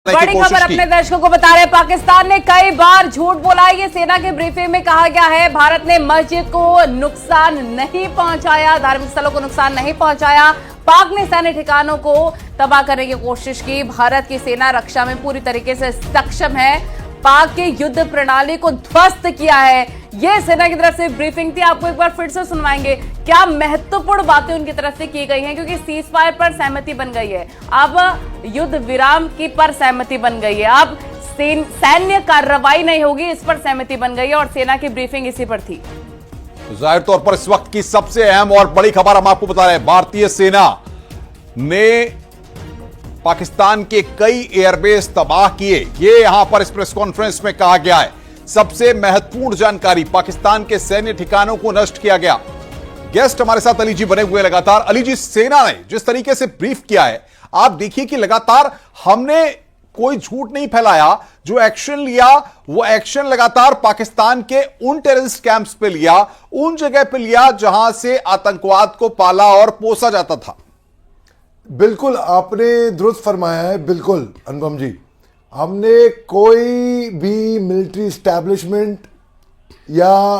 बड़ी खबर अपने दर्शकों को बता रहे हैं, पाकिस्तान ने कई बार झूठ बोला है। ये सेना के ब्रीफिंग में कहा गया है, भारत ने मस्जिद को नुकसान नहीं पहुंचाया, धार्मिक स्थलों को नुकसान नहीं पहुंचाया। पाक ने सैन्य ठिकानों को तबाह करने की कोशिश की। भारत की सेना रक्षा में पूरी तरीके से सक्षम है, पाक के युद्ध प्रणाली को ध्वस्त किया है। यह सेना की तरफ से ब्रीफिंग थी। आपको एक बार फिर से सुनवाएंगे क्या महत्वपूर्ण बातें उनकी तरफ से की गई हैं, क्योंकि सीज फायर पर सहमति बन गई है, अब युद्ध विराम की पर सहमति बन गई है, अब सैन्य कार्रवाई नहीं होगी, इस पर सहमति बन गई है और सेना की ब्रीफिंग इसी पर थी। जाहिर तौर पर इस वक्त की सबसे अहम और बड़ी खबर हम आपको बता रहे हैं, भारतीय सेना ने पाकिस्तान के कई एयरबेस तबाह किए। ये यहां पर इस प्रेस कॉन्फ्रेंस में कहा गया है। सबसे महत्वपूर्ण जानकारी, पाकिस्तान के सैन्य ठिकानों को नष्ट किया गया। गेस्ट हमारे साथ अली जी बने हुए लगातार। अली जी, सेना ने जिस तरीके से ब्रीफ किया है, आप देखिए कि लगातार हमने कोई झूठ नहीं फैलाया, जो एक्शन लिया वो एक्शन लगातार पाकिस्तान के उन टेररिस्ट कैंप्स पे लिया, उन जगह पे लिया जहां से आतंकवाद को पाला और पोसा जाता था। बिल्कुल आपने दुरुस्त फरमाया है। बिल्कुल अनुपम जी, हमने कोई भी मिलिट्री स्टैब्लिशमेंट या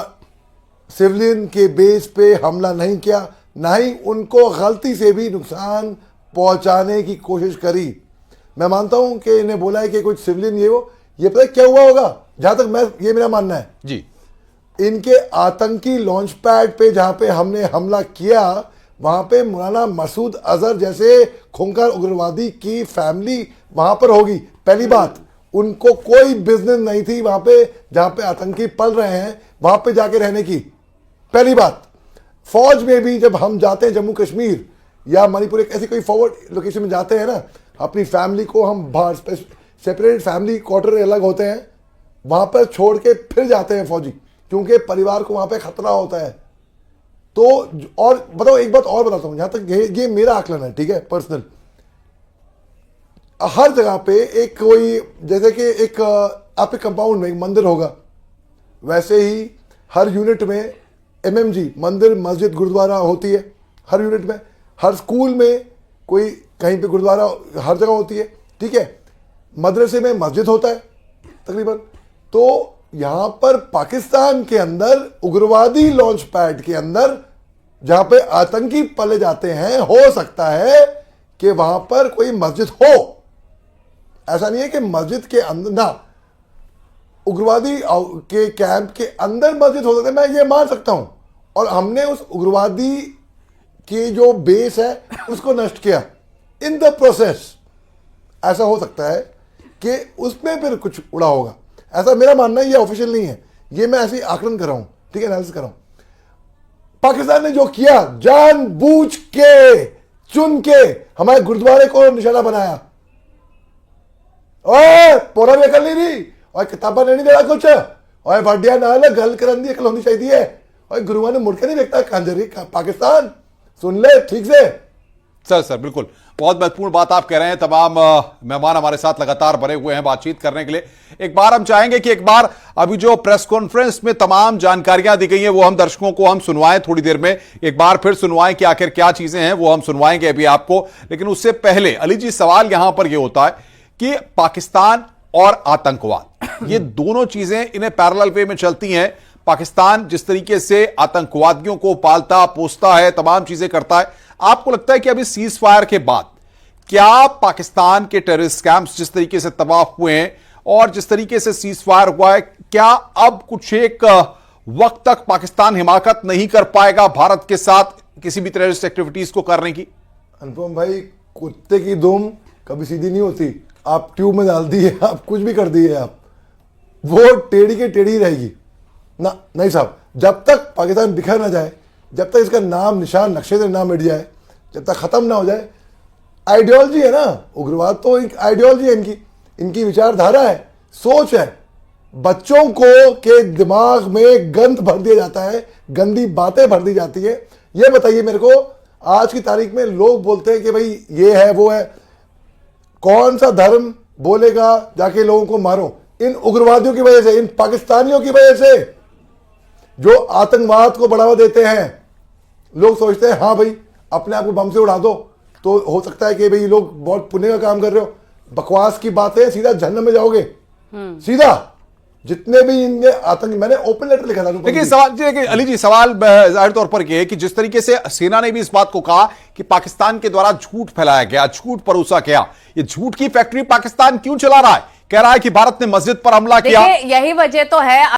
सिविलियन के बेस पे हमला नहीं किया, ना ही उनको गलती से भी नुकसान पहुंचाने की कोशिश करी। मैं मानता हूं कि इन्हें बोला है कि कुछ सिविलियन ये पता है क्या हुआ होगा, जहां तक ये मेरा मानना है जी, इनके आतंकी लॉन्च पैड पे जहां पे हमने हमला किया, वहां पे मौलाना मसूद अजहर जैसे खूंखार उग्रवादी की फैमिली वहां पर होगी। पहली बात, उनको कोई बिजनेस नहीं थी वहां पे जहां पे आतंकी पल रहे हैं वहां पे जाके रहने की। पहली बात, फौज में भी जब हम जाते हैं जम्मू कश्मीर या मणिपुर, एक ऐसी कोई फॉरवर्ड लोकेशन में जाते हैं ना, अपनी फैमिली को हम बाहर सेपरेट फैमिली क्वार्टर अलग होते हैं, वहां पर छोड़ के फिर जाते हैं फौजी, क्योंकि परिवार को वहां पे खतरा होता है। तो और बताओ, एक बात और बताता हूं, जहां तक ये मेरा आकलन है, ठीक है, पर्सनल, हर जगह पे एक कोई, जैसे कि एक आपके कंपाउंड में एक मंदिर होगा, वैसे ही हर यूनिट में एमएमजी मंदिर मस्जिद गुरुद्वारा होती है। हर यूनिट में, हर स्कूल में कोई कहीं पे गुरुद्वारा हर जगह होती है, ठीक है। मदरसे में मस्जिद होता है तकरीबन। तो यहां पर पाकिस्तान के अंदर उग्रवादी लॉन्च पैड के अंदर जहां पे आतंकी पले जाते हैं, हो सकता है कि वहां पर कोई मस्जिद हो। ऐसा नहीं है कि मस्जिद के अंदर ना, उग्रवादी के कैंप के अंदर मस्जिद हो सकता है, मैं ये मान सकता हूं। और हमने उस उग्रवादी की जो बेस है उसको नष्ट किया इन द प्रोसेस। ऐसा हो सकता है कि उसमें फिर कुछ उड़ा होगा, ऐसा मेरा मानना है। ये ऑफिशियल नहीं है, ये मैं ऐसे आकलन कर रहा हूं, ठीक है, एनालिसिस कर रहा हूं। पाकिस्तान ने जो किया, जानबूझ के चुन के हमारे गुरुद्वारे को निशाना बनाया। ओए पूरा भी अकल नहीं रही, और किताबा नहीं देना कुछ, और बढ़िया ना गल करन दी अकल होनी चाहिए। और गुरुआ ने मुड़ के नहीं देखता कांजरी पाकिस्तान, सुन ले ठीक से। सर बिल्कुल, बहुत महत्वपूर्ण बात आप कह रहे हैं। तमाम मेहमान हमारे साथ लगातार बने हुए हैं बातचीत करने के लिए। एक बार हम चाहेंगे कि एक बार अभी जो प्रेस कॉन्फ्रेंस में तमाम जानकारियां दी गई हैं वो हम दर्शकों को हम सुनवाएं, थोड़ी देर में एक बार फिर सुनवाएं कि आखिर क्या चीजें हैं, वो हम सुनवाएंगे अभी आपको। लेकिन उससे पहले अली जी, सवाल यहां पर यह होता है कि पाकिस्तान और आतंकवाद, ये दोनों चीजें इन्हें पैरेलल वे में चलती हैं। पाकिस्तान जिस तरीके से आतंकवादियों को पालता पोसता है, तमाम चीजें करता है, आपको लगता है कि अभी सीज फायर के बाद क्या पाकिस्तान के टेररिस्ट कैंप्स जिस तरीके से तबाह हुए हैं और जिस तरीके से सीज फायर हुआ है, क्या अब कुछ एक वक्त तक पाकिस्तान हिमाकत नहीं कर पाएगा भारत के साथ किसी भी टेररिस्ट एक्टिविटीज को करने की? अनुपम भाई, कुत्ते की दुम कभी सीधी नहीं होती। आप ट्यूब में डाल दिए, आप कुछ भी कर दिए, आप वो टेढ़ी के टेढ़ी रहेगी ना। नहीं साहब, जब तक पाकिस्तान बिखर ना जाए, जब तक इसका नाम निशान नक्शे से ना मिट जाए, जब तक खत्म ना हो जाए, आइडियोलॉजी है ना, उग्रवाद तो एक आइडियोलॉजी है इनकी विचारधारा है, सोच है। बच्चों को के दिमाग में गंद भर दिया जाता है, गंदी बातें भर दी जाती है। ये बताइए मेरे को, आज की तारीख में लोग बोलते हैं कि भाई ये है वो है, कौन सा धर्म बोलेगा जाके लोगों को मारो? इन उग्रवादियों की वजह से, इन पाकिस्तानियों की वजह से जो आतंकवाद को बढ़ावा देते हैं। लोग सोचते हैं हाँ भाई अपने आप को बम से उड़ा दो तो हो सकता है कि भाई लोग बहुत पुण्य का काम कर रहे हो, बकवास की बातें, सीधा जहन्नम में जाओगे। सीधा जितने भी इनके आतंक, मैंने ओपन लेटर लिखा था। देखिए सवाल देखिए अली जी, सवाल जाहिर तौर पर यह है कि जिस तरीके से सेना ने भी इस बात को कहा कि पाकिस्तान के द्वारा झूठ फैलाया गया, झूठ परोसा गया, ये झूठ की फैक्ट्री पाकिस्तान क्यों चला रहा है? कह रहा है कि भारत ने मस्जिद पर हमला किया। यही वजह तो है।